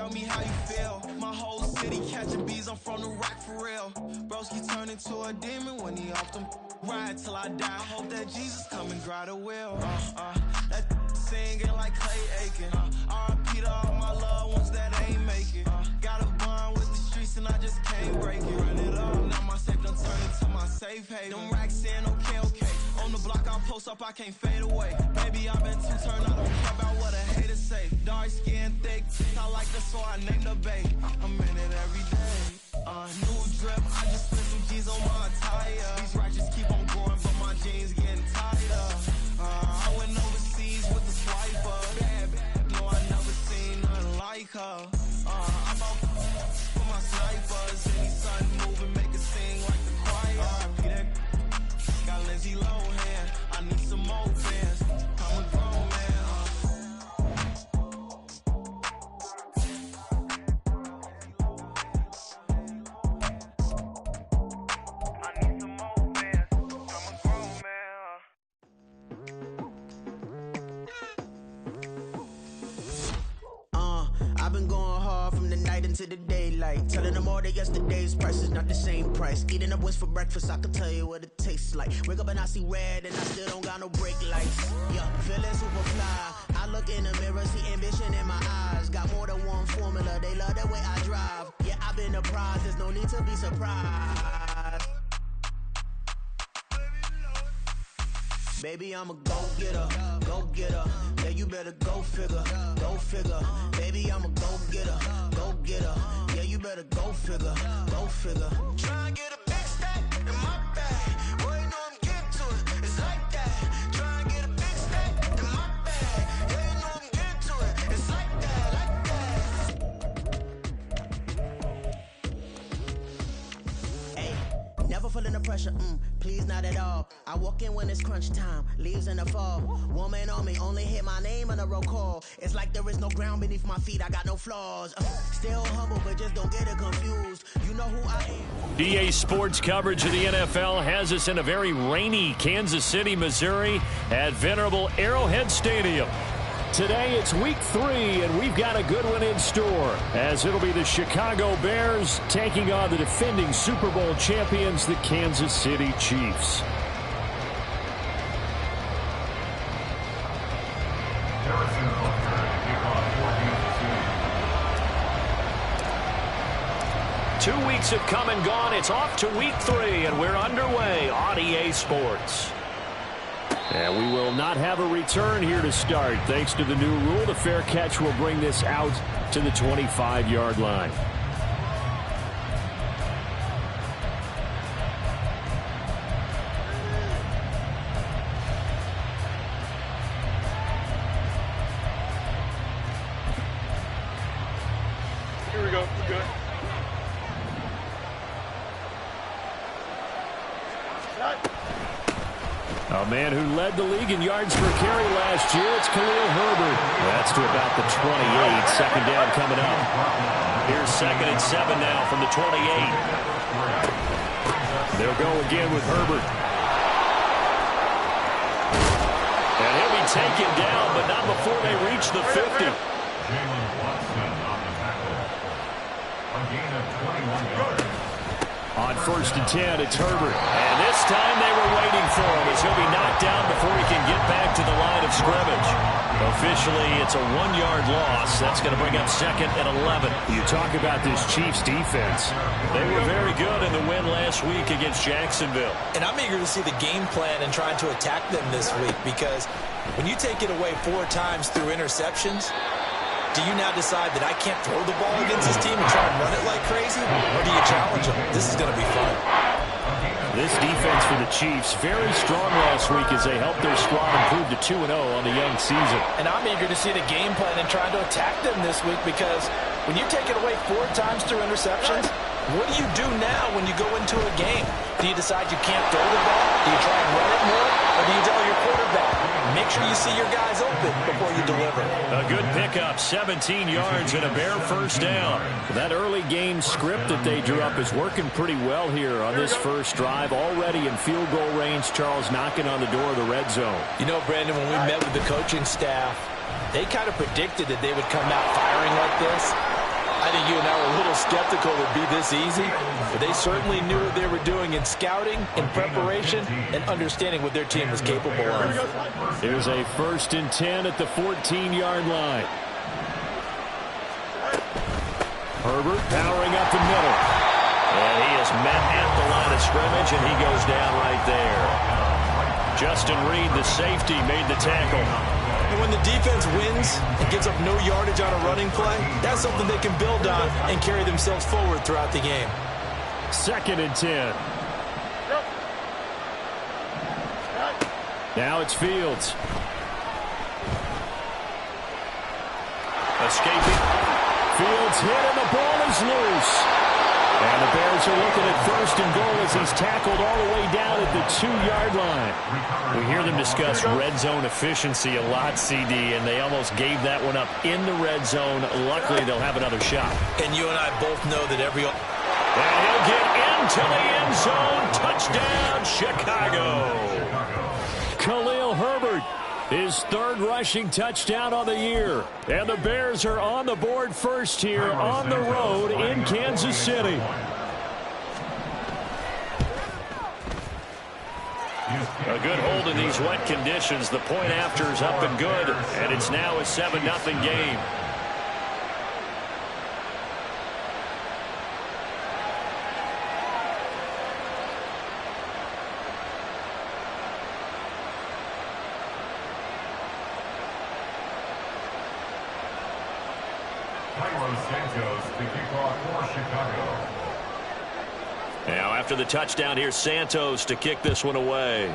tell me how you feel. My whole city catching bees, I'm from the rock for real. Broski turned into a demon when he off them. Ride till I die, I hope that Jesus come and grab the wheel. That singing like Clay Aiken. R.I.P. to all my loved ones that ain't make it. Got a bond with the streets and I just can't break it. Run it up, now my safe done turn into my safe haven. Them racks in, okay. On the block, I'll post up, I can't fade away. Baby, I've been too turned, I don't care about what a hater say. Dark skin, thick, I like this, so I named the bae. I'm in it every day. New drip, I just spent some G's on my attire. These righteous keep on growing, but my jeans getting tighter. I went overseas with the swiper. Bad, no, I never seen nothing like her. I'm out for my snipers. Any sun moving, make it sing like the choir. Got Lindsay Lohan, I need some more fans. I'm a grown man. I've been going hard from the night into the daylight, telling them all that yesterday's price is not the same price. Eating up what's for breakfast, I can tell you what it tastes like. Wake up and I see red and I still don't got no brake lights. Yeah, feeling super fly. I look in the mirror, see ambition in my eyes. Got more than one formula, they love the way I drive. Yeah, I've been a prize, there's no need to be surprised. Baby, I'm a go-getter, go-getter. Yeah, you better go figure, go figure. Baby, I'm a go-getter, go-getter. Yeah, you better go figure, go figure. Try and get a big stack in my bag. Boy, you know I'm getting to it, it's like that. Try and get a big stack in my bag. Yeah, you know I'm getting to it, it's like that, like that. Hey, never feeling the pressure, please not at all. I walk in when it's crunch time, leaves in the fall. Woman on me, only hit my name on a roll call. It's like there is no ground beneath my feet, I got no flaws. Still humble, but just don't get it confused. You know who I am. DA Sports coverage of the NFL has us in a very rainy Kansas City, Missouri at venerable Arrowhead Stadium. Today it's week 3, and we've got a good one in store, as it'll be the Chicago Bears taking on the defending Super Bowl champions, the Kansas City Chiefs. Two weeks have come and gone. It's off to week 3, and we're underway on EA Sports. And we will not have a return here to start. Thanks to the new rule, the fair catch will bring this out to the 25-yard line. Here we go. We're good. A man who led the league in yards per carry last year, it's Khalil Herbert. That's to about the 28. Second down coming up. Here's 2nd and 7 now from the 28. They'll go again with Herbert. And he'll be taken down, but not before they reach the 50. Jalen Watson on the tackle. A gain of 21 yards. On 1st and 10, it's Herbert. And this time they were waiting for him, as he'll be knocked down before he can get back to the line of scrimmage. Officially, it's a 1-yard loss. That's going to bring up 2nd and 11. You talk about this Chiefs defense. They were very good in the win last week against Jacksonville. And I'm eager to see the game plan and trying to attack them this week, because when you take it away 4 times through interceptions, do you now decide that I can't throw the ball against this team and try and run it like crazy? Or do you challenge them? This is going to be fun. This defense for the Chiefs, very strong last week as they helped their squad improve to 2-0 on the young season. And I'm eager to see the game plan and trying to attack them this week, because when you take it away 4 times through interceptions, what do you do now when you go into a game? Do you decide you can't throw the ball? Do you try and run it more? Or do you tell your quarterback, make sure you see your guys open before you deliver? A good pickup, 17 yards and a Bear first down. That early game script that they drew up is working pretty well here on this first drive. Already in field goal range, Charles knocking on the door of the red zone. You know, Brandon, when we met with the coaching staff, they kind of predicted that they would come out firing like this. I think you and I were a little skeptical it would be this easy, but they certainly knew what they were doing in scouting, in preparation, and understanding what their team was capable of. Here's a 1st and 10 at the 14-yard line. Herbert powering up the middle. And he is met at the line of scrimmage, and he goes down right there. Justin Reed, the safety, made the tackle. And when the defense wins and gives up no yardage on a running play, that's something they can build on and carry themselves forward throughout the game. 2nd and 10. Now it's Fields. Escaping. Fields hit, and the ball is loose. And the Bears are looking at 1st and goal as he's tackled all the way down at the 2-yard line. We hear them discuss red zone efficiency a lot, CD, and they almost gave that one up in the red zone. Luckily, they'll have another shot. And you and I both know that every... And he'll get into the end zone. Touchdown, Chicago. Khalil Herbert, his 3rd rushing touchdown on the year. And the Bears are on the board first here on the road in Kansas City. A good hold in these wet conditions. The point after is up and good, and it's now a 7-0 game. Now after the touchdown, here's Santos to kick this one away.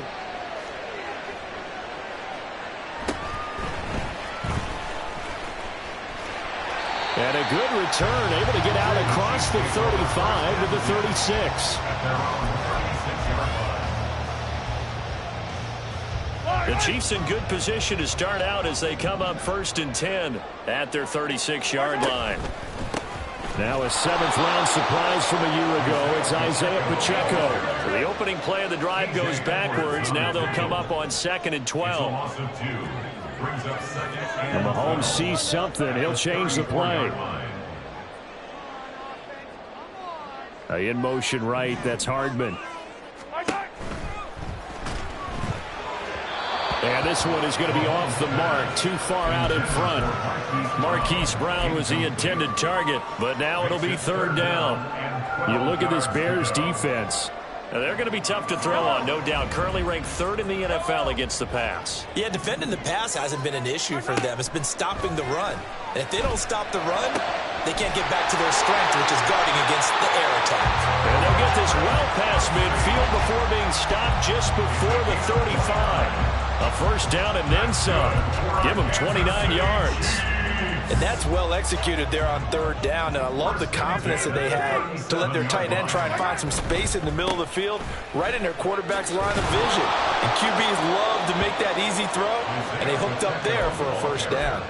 And a good return, able to get out across the 35 to the 36. The Chiefs in good position to start out as they come up 1st and 10 at their 36-yard line. Now a 7th-round surprise from a year ago. It's Isaiah Pacheco. The opening play of the drive goes backwards. Now they'll come up on 2nd and 12. And Mahomes sees something. He'll change the play. In motion right, that's Hardman. And this one is going to be off the mark, too far out in front. Marquise Brown was the intended target, but now it'll be 3rd down. You look at this Bears defense. Now they're going to be tough to throw on, no doubt. Currently ranked 3rd in the NFL against the pass. Yeah, defending the pass hasn't been an issue for them. It's been stopping the run. And if they don't stop the run, they can't get back to their strength, which is guarding against the air attack. And they'll get this well past midfield before being stopped just before the 35. A 1st down and then some. Give them 29 yards. And that's well executed there on 3rd down. And I love the confidence that they had to let their tight end try and find some space in the middle of the field, right in their quarterback's line of vision. And QBs love to make that easy throw, and they hooked up there for a 1st down.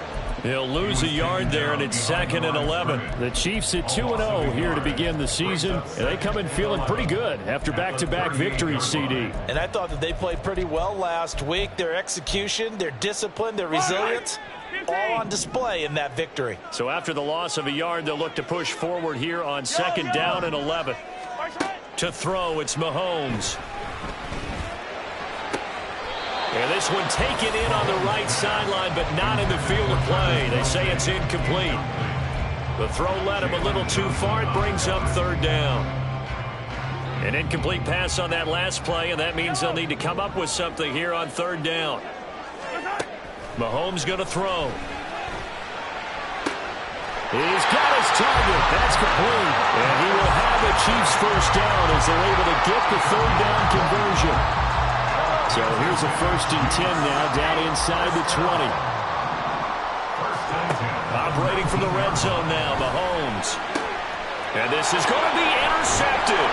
He'll lose a yard there, and it's 2nd and 11. The Chiefs at 2-0 here to begin the season, and they come in feeling pretty good after back-to-back victories, CD. And I thought that they played pretty well last week. Their execution, their discipline, their resilience, all on display in that victory. So after the loss of a yard, they'll look to push forward here on 2nd down and 11. To throw, it's Mahomes. And this one taken in on the right sideline, but not in the field of play. They say it's incomplete. The throw led him a little too far. It brings up 3rd down. An incomplete pass on that last play, and that means they'll need to come up with something here on 3rd down. Mahomes going to throw. He's got his target. That's complete. And he will have the Chiefs 1st down as they're able to get the 3rd down conversion. So here's a 1st and 10 now down inside the 20. Operating from the red zone now, Mahomes. And this is going to be intercepted.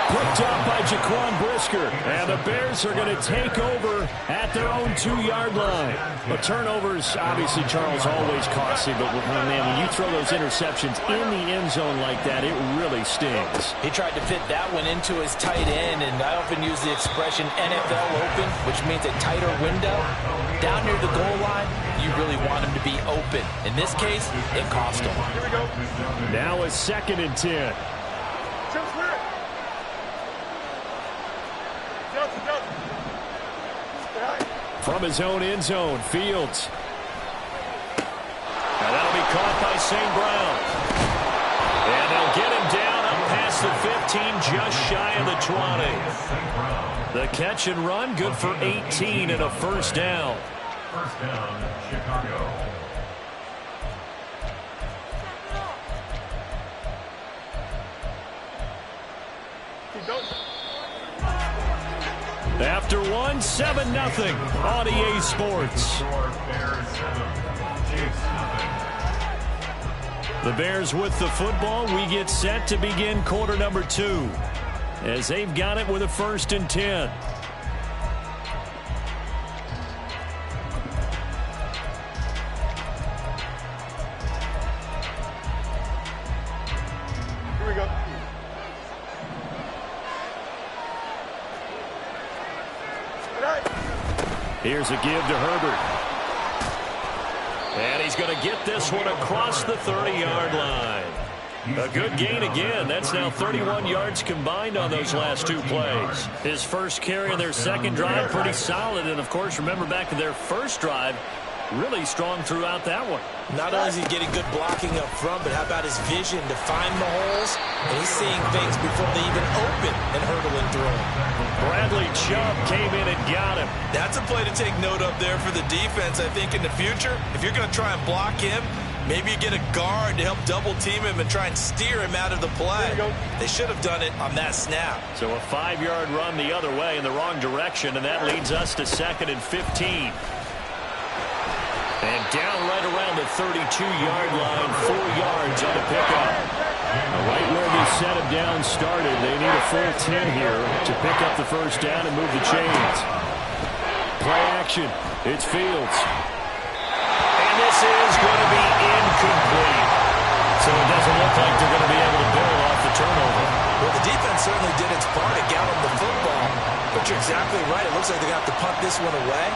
Picked up by Jaquan Brisker. And the Bears are going to take over at their own 2-yard line. Well, turnovers, obviously, Charles, always costly. But, man, when you throw those interceptions in the end zone like that, it really stings. He tried to fit that one into his tight end, and I often use the expression NFL open, which means a tighter window. Down near the goal line, you really want him to be open. In this case, it cost him. Here we go. Now a 2nd and 10. From his own end zone, Fields. And that'll be caught by St. Brown. And they'll get him down up past the 15, just shy of the 20. The catch and run, good for 18 and a first down. First down, Chicago. After one, 7-0 on EA Sports. The Bears with the football. We get set to begin quarter number 2 as they've got it with a 1st and 10. Here we go. Here's a give to Herbert. And he's going to get this one across the 30-yard line. A good gain again. That's now 31 yards combined on those last 2 plays. His first carry of their second drive, pretty solid. And, of course, remember back to their first drive, really strong throughout that one. Not only is he getting good blocking up front, but how about his vision to find the holes? And he's seeing things before they even open and hurdling through them. Bradley Chubb came in and got him. That's a play to take note of there for the defense, I think, in the future. If you're going to try and block him, maybe you get a guard to help double-team him and try and steer him out of the play. They should have done it on that snap. So a 5-yard run the other way in the wrong direction, and that leads us to 2nd and 15. And down right around the 32-yard line, 4 yards on the pickup. Right where they set him down started, they need a full 10 here to pick up the first down and move the chains. Play action. It's Fields. And this is going to be incomplete. So it doesn't look like they're going to be able to build off the turnover. Well, the defense certainly did its part to gallop the football. But you're exactly right. It looks like they're going to have to punt this one away.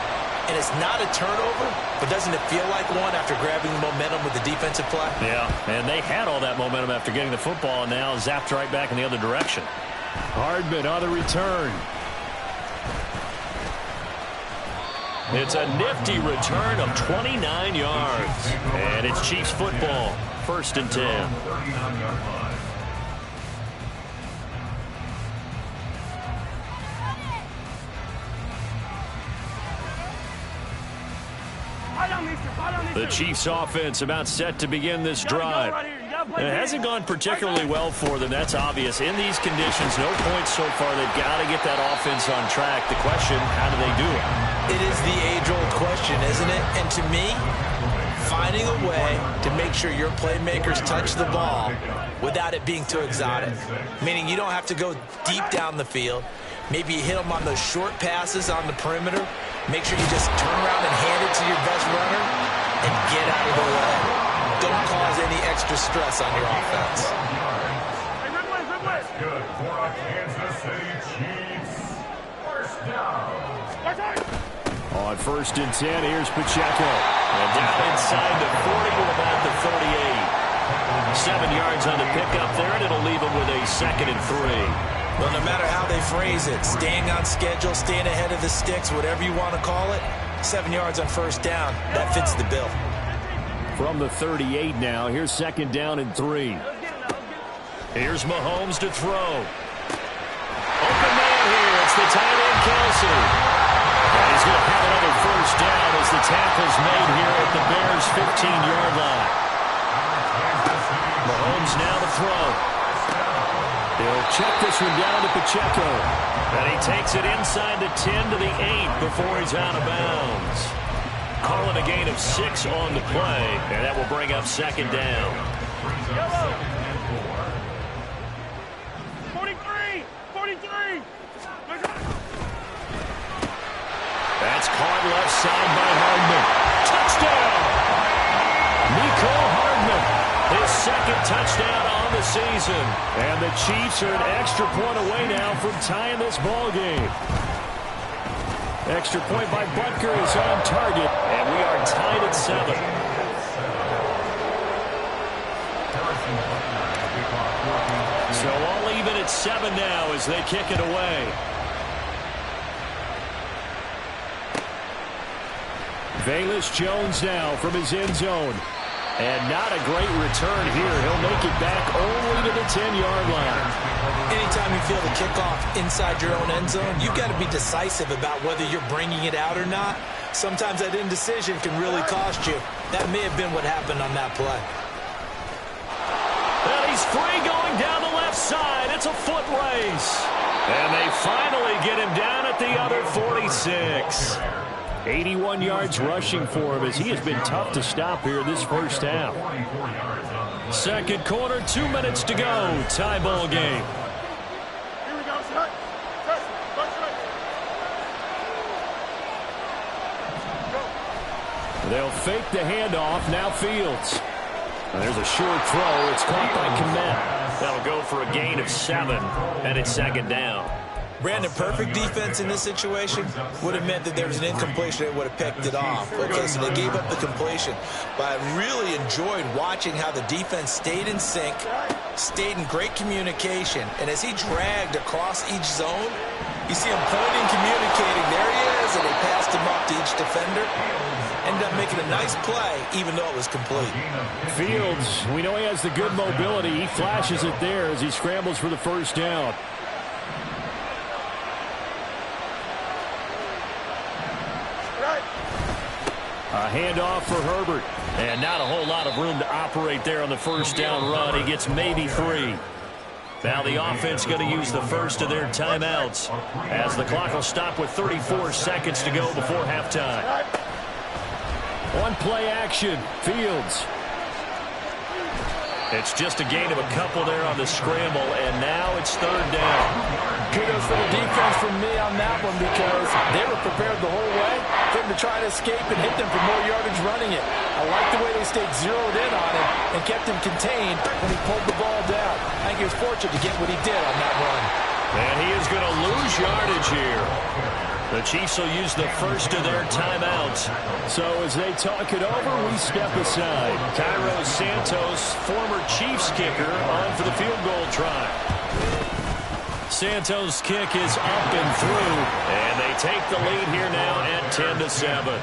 And it's not a turnover, but doesn't it feel like one after grabbing the momentum with the defensive play? Yeah, and they had all that momentum after getting the football, and now zapped right back in the other direction. Hardman on the return. It's a nifty return of 29 yards. And it's Chiefs football, 1st and 10. 39-yard line. The Chiefs offense about set to begin this drive. It hasn't gone particularly well for them, that's obvious. In these conditions, no points so far. They've got to get that offense on track. The question, how do they do it? It is the age-old question, isn't it? And to me, finding a way to make sure your playmakers touch the ball without it being too exotic. Meaning you don't have to go deep down the field. Maybe you hit them on those short passes on the perimeter. Make sure you just turn around and hand it to your best runner and get out of the way. Don't cause any extra stress on your offense. That's good for a Kansas City Chiefs. First down. On 1st and 10, here's Pacheco. And down inside the 40 to about the 38. 7 yards on the pickup there, and it'll leave them with a 2nd and 3. Well, no matter how they phrase it, staying on schedule, staying ahead of the sticks, whatever you want to call it, 7 yards on 1st down, that fits the bill. From the 38 now, here's 2nd down and 3. Here's Mahomes to throw. Open man here, it's the tight end Kelsey. And he's going to have another 1st down as the tackle's made here at the Bears' 15-yard line. Mahomes now to throw. He'll check this one down to Pacheco. And he takes it inside the 10 to the 8 before he's out of bounds. Calling a gain of 6 on the play, and that will bring up 2nd down. 43, 43. on the season. And the Chiefs are an extra point away now from tying this ball game. Extra point by Butker is on target, and we are tied at 7. So all even at 7 now as they kick it away. Velus Jones now from his end zone. And not a great return here. He'll make it back only to the 10-yard line. Anytime you feel the kickoff inside your own end zone, you've got to be decisive about whether you're bringing it out or not. Sometimes that indecision can really cost you. That may have been what happened on that play. And he's free going down the left side. It's a foot race. And they finally get him down at the other 46. 81 yards rushing for him as he has been tough to stop here this first half. Second quarter, 2 minutes to go. Tie ball game. They'll fake the handoff. Now Fields. And there's a short throw. It's caught by Kmet. That'll go for a gain of 7. And it's second down. Brandon, perfect defense in this situation would have meant that there was an incompletion. They would have picked it off. Okay, so they gave up the completion. But I really enjoyed watching how the defense stayed in sync, stayed in great communication. And as he dragged across each zone, you see him pointing, communicating. There he is, and they passed him up to each defender. Ended up making a nice play, even though it was complete. Fields, we know he has the good mobility. He flashes it there as he scrambles for the first down. A handoff for Herbert. And not a whole lot of room to operate there on the first down run. He gets maybe 3. Now the offense going to use the first of their timeouts as the clock will stop with 34 seconds to go before halftime. One play action. Fields. It's just a gain of a couple there on the scramble, and now it's third down. Kudos for the defense from me on that one because they were prepared the whole way for him to try to escape and hit them for more yardage running it. I like the way they stayed zeroed in on him and kept him contained when he pulled the ball down. I think he was fortunate to get what he did on that run. And he is going to lose yardage here. The Chiefs will use the first of their timeouts. So as they talk it over, we step aside. Cairo Santos, former Chiefs kicker, on for the field goal try. Santos' kick is up and through, and they take the lead here now at 10-7.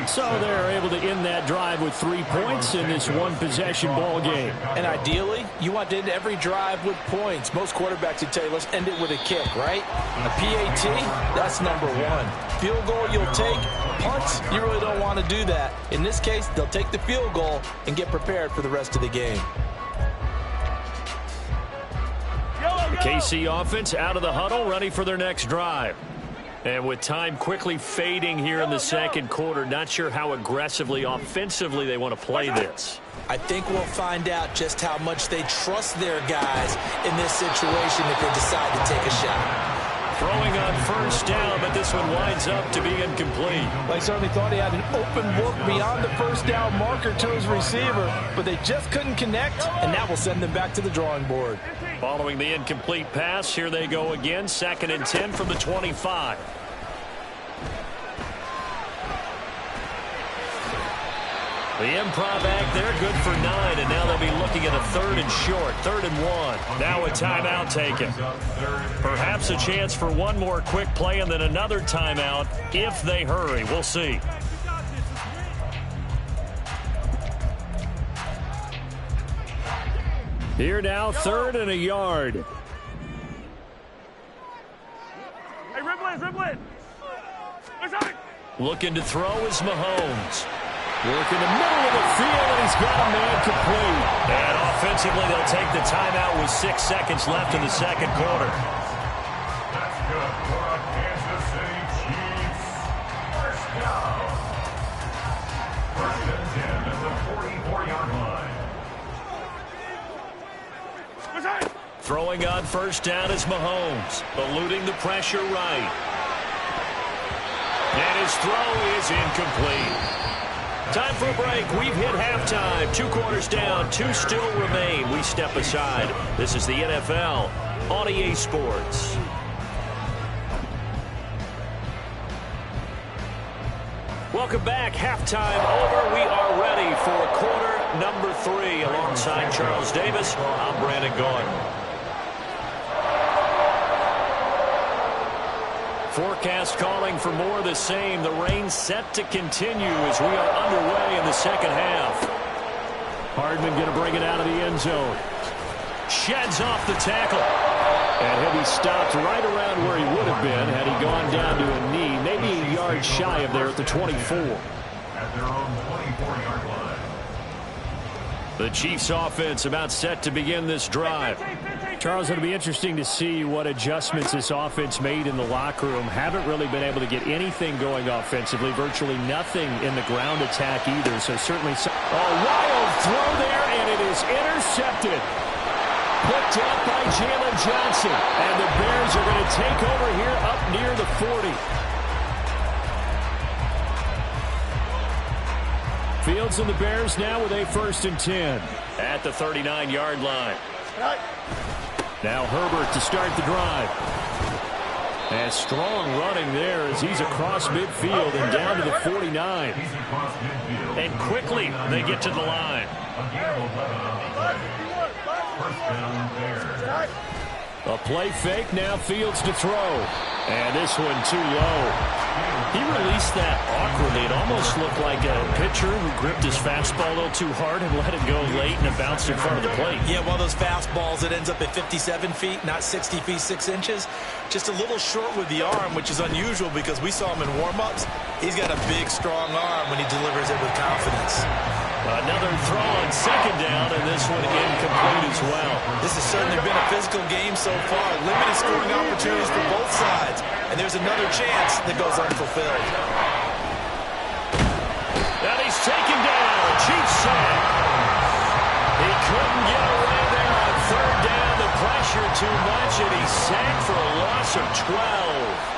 So they're able to end that drive with 3 points in this one-possession ball game. And ideally, you want to end every drive with points. Most quarterbacks would tell you, let's end it with a kick, right? A PAT, that's number 1. Field goal you'll take. Punts, you really don't want to do that. In this case, they'll take the field goal and get prepared for the rest of the game. The KC offense out of the huddle, ready for their next drive. And with time quickly fading here in the second quarter, not sure how aggressively, offensively they want to play this. I think we'll find out just how much they trust their guys in this situation if they decide to take a shot. Throwing on first down, but this one winds up to be incomplete. They certainly thought he had an open look beyond the first down marker to his receiver, but they just couldn't connect, and that will send them back to the drawing board. Following the incomplete pass, here they go again, 2nd and 10 from the 25. The improv act there, good for 9, and now they'll be looking at a 3rd and short, 3rd and 1. Now a timeout taken. Perhaps a chance for one more quick play and then another timeout if they hurry. We'll see. Here now, 3rd and a yard. Hey, Ribblin! Looking to throw is Mahomes. Work in the middle of the field, and he's got a man complete. And offensively, they'll take the timeout with 6 seconds left in the second quarter. That's good for a Kansas City Chiefs. First down. 1st and 10 at the 44-yard line. Throwing on first down is Mahomes, eluding the pressure right. And his throw is incomplete. Time for a break. We've hit halftime. 2 quarters down, 2 still remain. We step aside. This is the NFL on EA Sports. Welcome back. Halftime over. We are ready for quarter number 3. Alongside Charles Davis, I'm Brandon Gaudin. Forecast calling for more of the same. The rain set to continue as we are underway in the second half. Hardman going to bring it out of the end zone. Sheds off the tackle. And he'll be stopped right around where he would have been had he gone down to a knee, maybe a yard shy of there at the 24. At their own 24-yard line. The Chiefs offense about set to begin this drive. Charles, it'll be interesting to see what adjustments this offense made in the locker room. Haven't really been able to get anything going offensively. Virtually nothing in the ground attack either. So certainly a wild throw there, and it is intercepted. Picked up by Jalen Johnson. And the Bears are going to take over here up near the 40. Fields and the Bears now with a 1st and 10 at the 39-yard line. Now Herbert to start the drive. And strong running there as he's across midfield and down to the 49. And quickly they get to the line. A play fake, now Fields to throw. And this one too low. He released that awkwardly. It almost looked like a pitcher who gripped his fastball a little too hard and let it go late, and it bounced in front of the plate. Yeah, one of those fastballs that ends up at 57 feet, not 60 feet, 6 inches. Just a little short with the arm, which is unusual because we saw him in warm-ups. He's got a big, strong arm when he delivers it with confidence. Another throw on 2nd down, and this one incomplete as well. This has certainly been a physical game so far. Limited scoring opportunities for both sides. And there's another chance that goes unfulfilled. And he's taken down. Chiefs sack. He couldn't get away there on 3rd down. The pressure too much, and he's sacked for a loss of 12.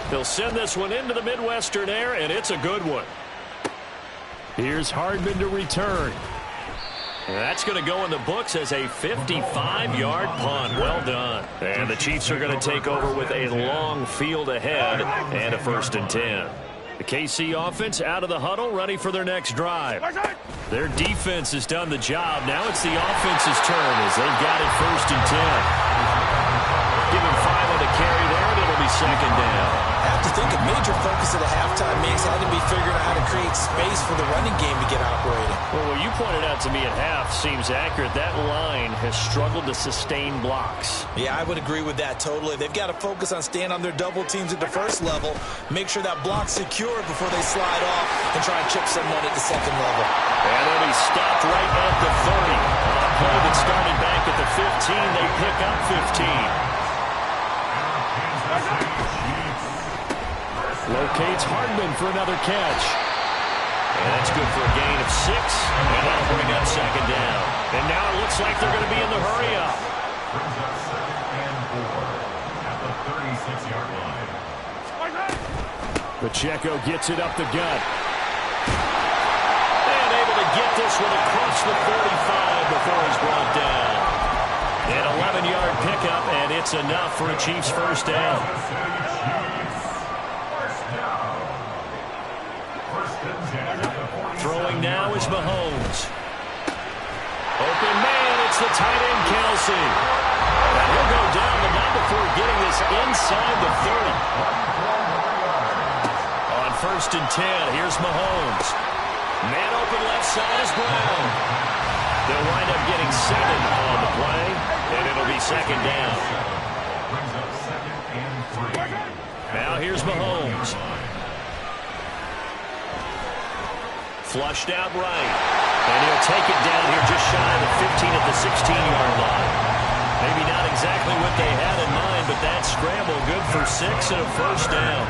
He'll send this one into the Midwestern air, and it's a good one. Here's Hardman to return. And that's going to go in the books as a 55-yard punt. Well done. And the Chiefs are going to take over with a long field ahead and a 1st and 10. The KC offense out of the huddle, ready for their next drive. Their defense has done the job. Now it's the offense's turn as they've got it 1st and 10. Give him 5 on the carry there, and it'll be 2nd down. I have to think a major focus of the halftime mix had to be figuring out how to create space for the running game to get operating. Well, what you pointed out to me at half seems accurate. That line has struggled to sustain blocks. Yeah, I would agree with that totally. They've got to focus on staying on their double teams at the first level, make sure that block's secure before they slide off and try and chip someone at the 2nd level. And then he stopped right at the 30. On a play that started back at the 15, they pick up 15. Locates Hardman for another catch. And that's good for a gain of 6. And that'll bring up 2nd down. And now it looks like they're going to be in the hurry-up. Brings up 2nd and 4 at the 36-yard line. Pacheco gets it up the gut. And able to get this one across the 45 before he's brought down. An 11-yard pickup, and it's enough for a Chiefs 1st down. Throwing now is Mahomes. Open man, it's the tight end, Kelsey. And he'll go down, but not before getting this inside the 30. On 1st and 10, here's Mahomes. Man open left side is Brown. They'll wind up getting 7 on the play, and it'll be 2nd down. Now here's Mahomes. Flushed out right. And he'll take it down here just shy of the 15 at the 16-yard line. Maybe not exactly what they had in mind, but that scramble good for 6 and a 1st down.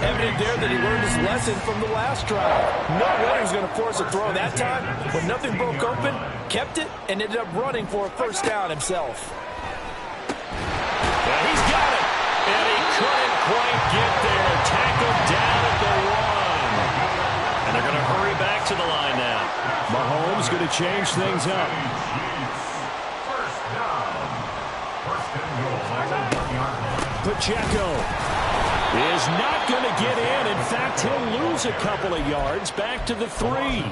Evident there that he learned his lesson from the last drive. No way he was going to force a throw that time. When nothing broke open, kept it, and ended up running for a 1st down himself. Yeah, he couldn't quite get there. Tackled down at the 1. And they're going to hurry back to the line now. Mahomes going to change things up. First down. First and goal. Pacheco is not going to get in. In fact, he'll lose a couple of yards back to the 3.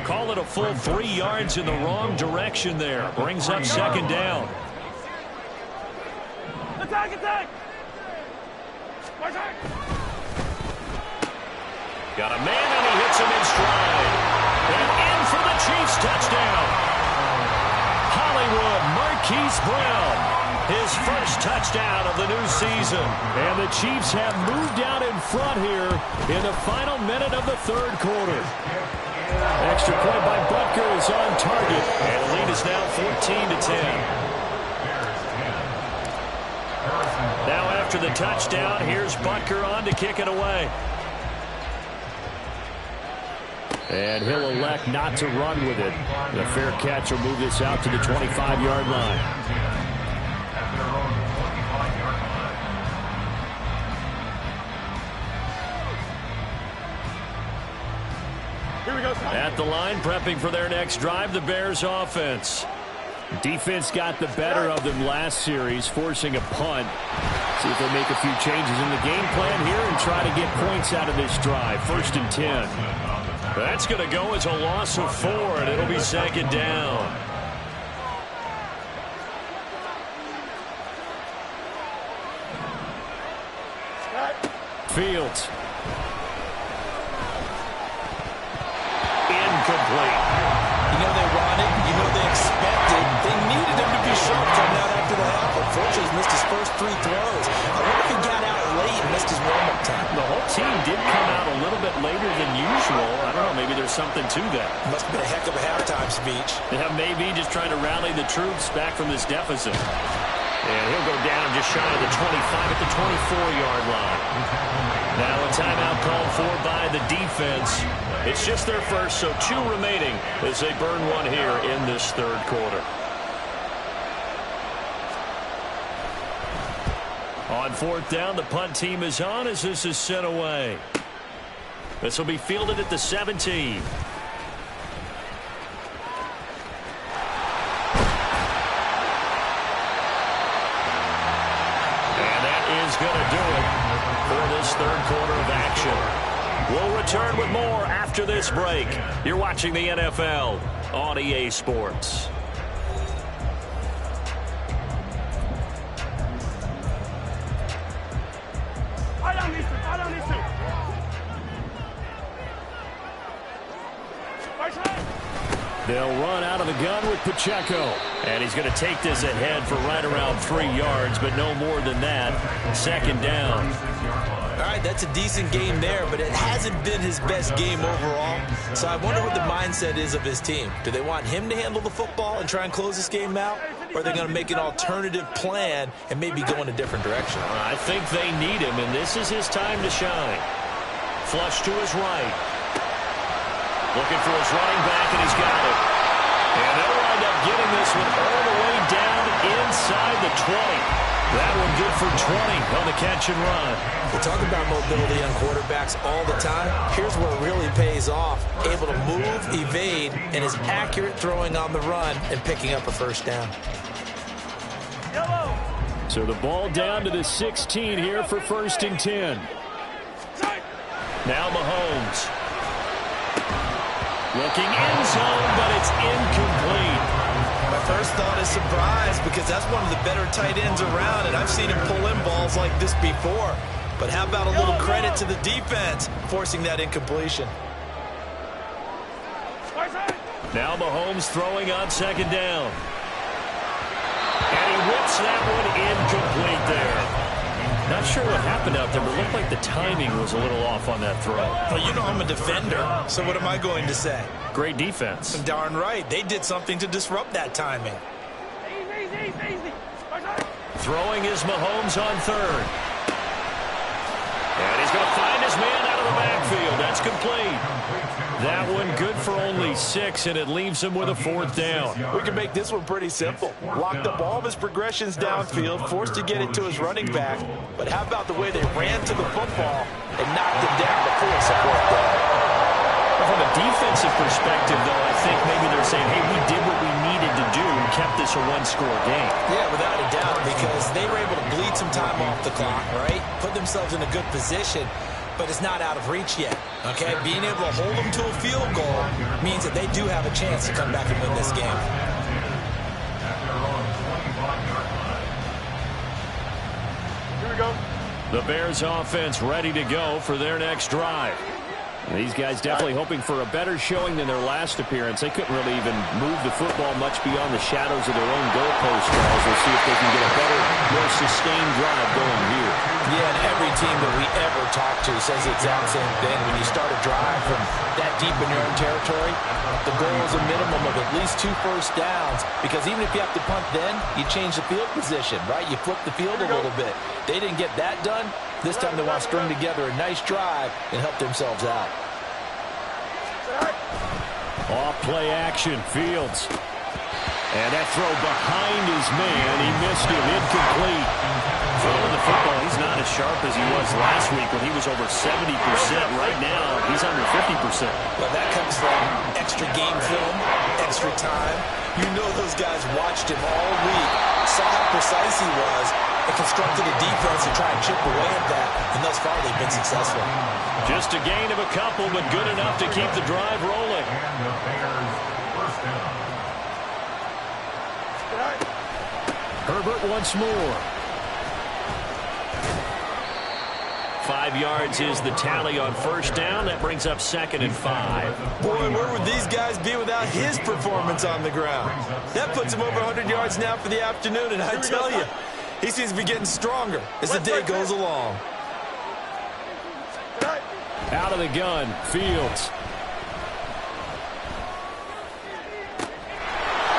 Call it a full 3 yards in the wrong direction there. Brings up second down. Attack, attack! Got a man and he hits him in stride. And in for the Chiefs touchdown. Hollywood Marquise Brown. His first touchdown of the new season. And the Chiefs have moved out in front here in the final minute of the third quarter. Extra point by Butker is on target. And the lead is now 14-10. Now after the touchdown, here's Butker on to kick it away. And he'll elect not to run with it. The fair catch will move this out to the 25-yard line. Here we go. At the line, prepping for their next drive, the Bears offense. Defense got the better of them last series, forcing a punt. See if they make a few changes in the game plan here and try to get points out of this drive. 1st and 10. That's going to go as a loss of 4, and it'll be second down. Fields. Incomplete. You know they wanted, you know they expected. They needed him to be sharp coming out after the half. Unfortunately, he's missed his first 3 throws. I wonder if he got out late and missed his warm-up time. The whole team did come out a little bit later than usual. I don't know, maybe there's something to that. Must have been a heck of a halftime speech. Yeah, maybe just trying to rally the troops back from this deficit. And he'll go down just shy of the 25 at the 24-yard line. Now a timeout called for by the defense. It's just their first, so 2 remaining as they burn one here in this third quarter. On 4th down, the punt team is on as this is sent away. This will be fielded at the 17. Going to do it for this third quarter of action. We'll return with more after this break. You're watching the NFL on EA Sports. I don't need to. They'll run out of the gun with Pacheco. And he's going to take this ahead for right around 3 yards, but no more than that. Second down. All right, that's a decent game there, but it hasn't been his best game overall. So I wonder what the mindset is of his team. Do they want him to handle the football and try and close this game out? Or are they going to make an alternative plan and maybe go in a different direction? I think they need him, and this is his time to shine. Flush to his right. Looking for his running back, and he's got it. And they'll wind up getting this one all the way down inside the 20. That one good for 20 on the catch and run. We talk about mobility on quarterbacks all the time. Here's where it really pays off. Able to move, evade, and is accurate throwing on the run and picking up a first down. So the ball down to the 16 here for 1st and 10. Now Mahomes. Looking end zone, but it's incomplete. My first thought is surprise because that's one of the better tight ends around, and I've seen him pull in balls like this before. But how about a little credit to the defense forcing that incompletion? Now Mahomes throwing on second down. And he whips that one incomplete there. Not sure what happened out there, but it looked like the timing was a little off on that throw. Well, you know I'm a defender, so what am I going to say? Great defense. Darn right. They did something to disrupt that timing. Easy. Throwing is Mahomes on third. And he's going to find his man out of the backfield. That's complete. That one good for only 6, and it leaves him with a 4th down. We can make this one pretty simple. Locked up all of his progressions downfield, forced to get it to his running back. But how about the way they ran to the football and knocked him down to force a 4th down? From a defensive perspective, though, I think maybe they're saying, hey, we did what we needed to do and kept this a 1-score game. Yeah, without a doubt, because they were able to bleed some time off the clock, right? Put themselves in a good position, but it's not out of reach yet, okay? Being able to hold them to a field goal means that they do have a chance to come back and win this game. Here we go. The Bears offense ready to go for their next drive. These guys definitely hoping for a better showing than their last appearance. They couldn't really even move the football much beyond the shadows of their own goalpost, Charles. We'll see if they can get a better, more sustained drive going here. Yeah, and every team that we ever talk to says the exact same thing. When you start a drive from that deep in your own territory, the goal is a minimum of at least 2 first downs, because even if you have to punt then, you change the field position, right? You flip the field a little bit. They didn't get that done. This time they want to string together a nice drive and help themselves out. Off play action, Fields. And that throw behind his man. He missed him, incomplete. Throwing the football, he's not as sharp as he was last week when he was over 70%. Right now, he's under 50%. Well, that comes from extra game film, extra time. You know those guys watched him all week, saw how precise he was, and constructed a defense to try and chip away at that, and thus far they've been successful. Just a gain of a couple, but good enough to keep the drive rolling. And the Bears first down. Herbert once more. 5 yards is the tally on first down. That brings up 2nd and 5. Boy, where would these guys be without his performance on the ground? That puts him over 100 yards now for the afternoon, and I tell you, he seems to be getting stronger as the day goes along. Out of the gun, Fields.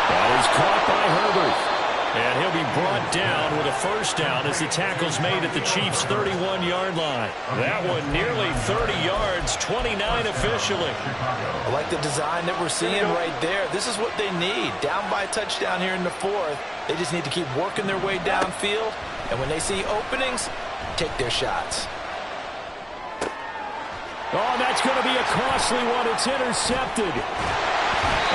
That is caught by Herbert. And he'll be brought down with a first down as the tackle's made at the Chiefs' 31-yard line. That one nearly 30 yards, 29 officially. I like the design that we're seeing right there. This is what they need. Down by a touchdown here in the 4th. They just need to keep working their way downfield. And when they see openings, take their shots. Oh, that's going to be a costly one. It's intercepted.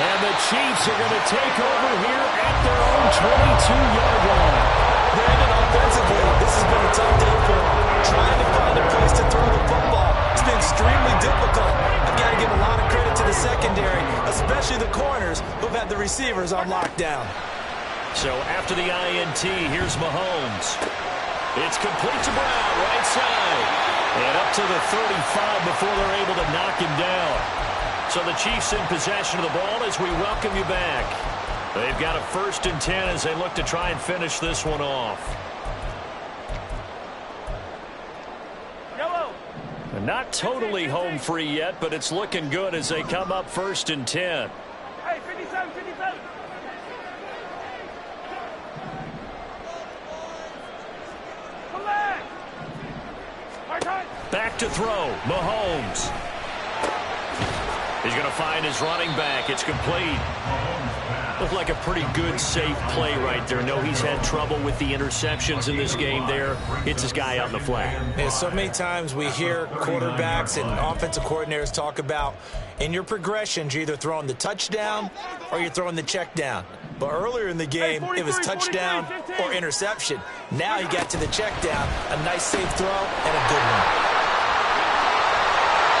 And the Chiefs are going to take over here at their own 22-yard line. Brandon, offensively, this has been a tough day for them. Trying to find a place to throw the football. It's been extremely difficult. I've got to give a lot of credit to the secondary, especially the corners who've had the receivers on lockdown. So after the INT, here's Mahomes. It's complete to Brown, right side. And up to the 35 before they're able to knock him down. So the Chiefs in possession of the ball as we welcome you back. They've got a 1st and 10 as they look to try and finish this one off. Yellow. And not totally home free yet, but it's looking good as they come up 1st and 10. Hey, 57, 57. Come back. Hard time. Back to throw, Mahomes. He's going to find his running back. It's complete. Looked like a pretty good, safe play right there. No, he's had trouble with the interceptions in this game there. Hits his guy out in the flat. And so many times we hear quarterbacks and offensive coordinators talk about in your progressions, you're either throwing the touchdown or you're throwing the check down. But earlier in the game, it was touchdown or interception. Now he got to the check down, a nice safe throw, and a good one.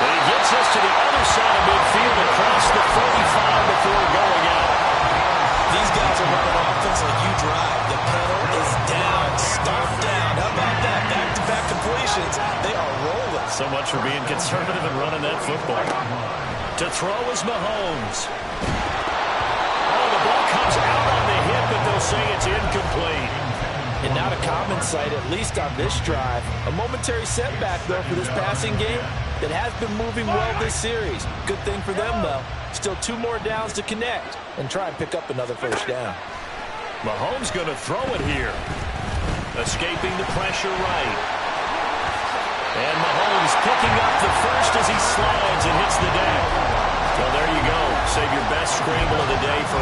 And he gets us to the other side of midfield across the 45 before going out. These guys are running offense like you drive. The pedal is down, stomped down. How about that? Back-to-back completions. They are rolling. So much for being conservative and running that football. To throw is Mahomes. Oh, the ball comes out on the hip, but they'll say it's incomplete. And not a common sight, at least on this drive. A momentary setback, though, for this passing game that has been moving well this series. Good thing for them, though. Still 2 more downs to connect and try and pick up another first down. Mahomes going to throw it here. Escaping the pressure right. And Mahomes picking up the first as he slides and hits the deck.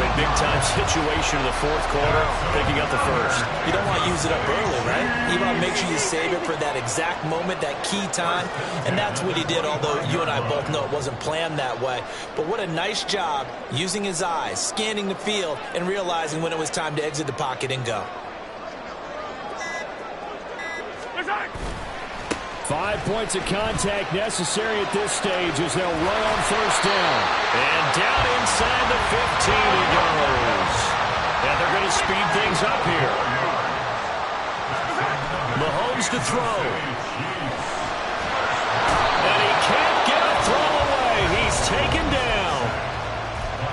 in big-time situation in the fourth quarter, picking up the first. You don't want to use it up early, right? You want to make sure you save it for that exact moment, that key time, and that's what he did, although you and I both know it wasn't planned that way. But what a nice job using his eyes, scanning the field, and realizing when it was time to exit the pocket and go. 5 points of contact necessary at this stage as they'll run on first down. And down inside the 15 it goes. And they're going to speed things up here. Mahomes to throw. And he can't get a throw away. He's taken down.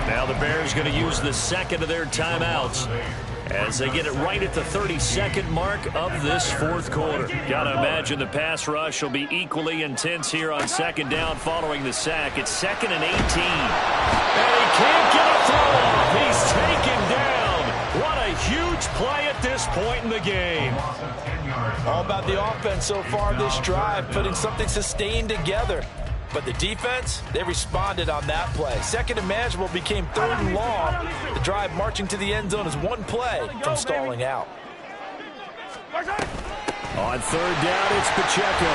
Now the Bears going to use the second of their timeouts as they get it right at the 32nd mark of this fourth quarter. Gotta imagine the pass rush will be equally intense here on second down following the sack. It's 2nd and 18. And he can't get a throw off. He's taken down. What a huge play at this point in the game. All about the offense so far this drive, putting something sustained together. But the defense, they responded on that play. Second and manageable became 3rd and long. The drive marching to the end zone is one play from stalling out. On third down, it's Pacheco.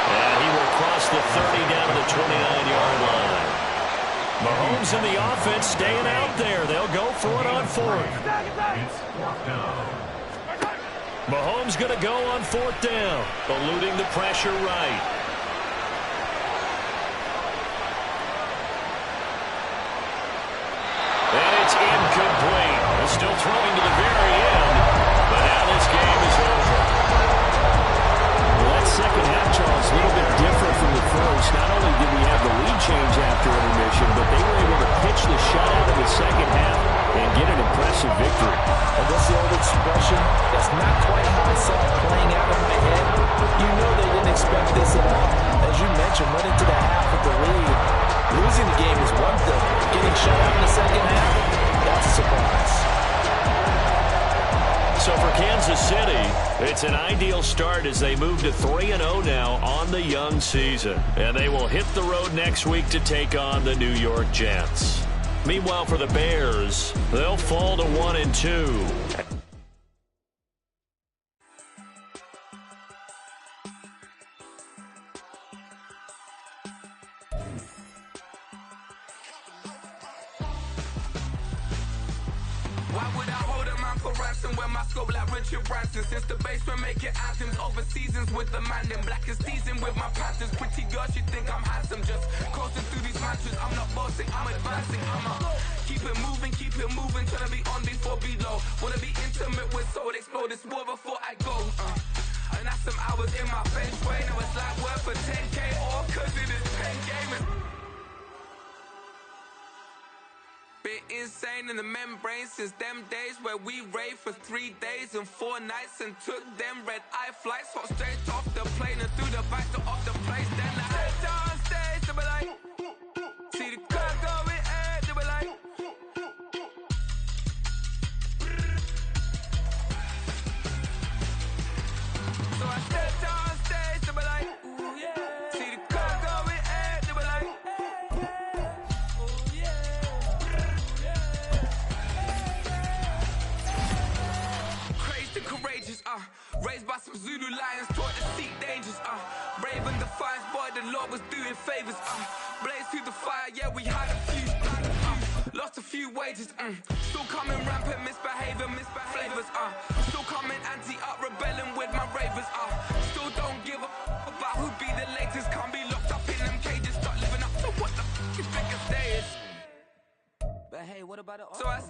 And he will cross the 30 down to the 29-yard line. Mahomes and the offense staying out there. They'll go for it on fourth. Mahomes going to go on fourth down, eluding the pressure right. And it's incomplete. They're still throwing to the very end, but now this game is over. Well, that second half, Charles, a little bit different from the first. Not only did we have the lead change after intermission, but they were able to pitch the shutout in the second half and get an impressive victory. And what's the old expression? That's not quite how I saw it playing out in my head. You know they didn't expect this at all. As you mentioned, went into the half with the lead. Losing the game is one thing. Getting shut out in the second half, that's a surprise. So for Kansas City, it's an ideal start as they move to 3-0 now on the young season. And they will hit the road next week to take on the New York Jets. Meanwhile, for the Bears, they'll fall to 1-2. Since the basement making anthems over seasons with the man in black is seasoned with my Panthers. Pretty girl, she think I'm handsome. Just coasting through these matches. I'm not bossing, I'm advancing. I'ma keep it moving, trying to be on before below. Wanna be intimate with soul, explore this war before I go. And that's some hours in my bench way. Now it's like worth for 10K all cause it is 10 gaming. Been insane in the membrane since them days where we raved for 3 days and 4 nights and took them red-eye flights, hot straight off the plane and through the back door of the place. Then I head down stage, they be like, see the crowd going ahead, they be like, so I step down stage, they be like, ooh yeah, see the crowd going ahead, they be like, ooh yeah. Courageous, raised by some Zulu lions, taught to seek dangers, brave and defiant, boy, the Lord was doing favors, blaze through the fire, yeah, we had a few, lost a few wages, still coming rampant, misbehavior, flavors, still coming anti-up, rebelling with my ravers, still don't give a about who be the latest, can't be locked up in them cages, start living up to what the f*** you think of day is. But hey, what about it all? So I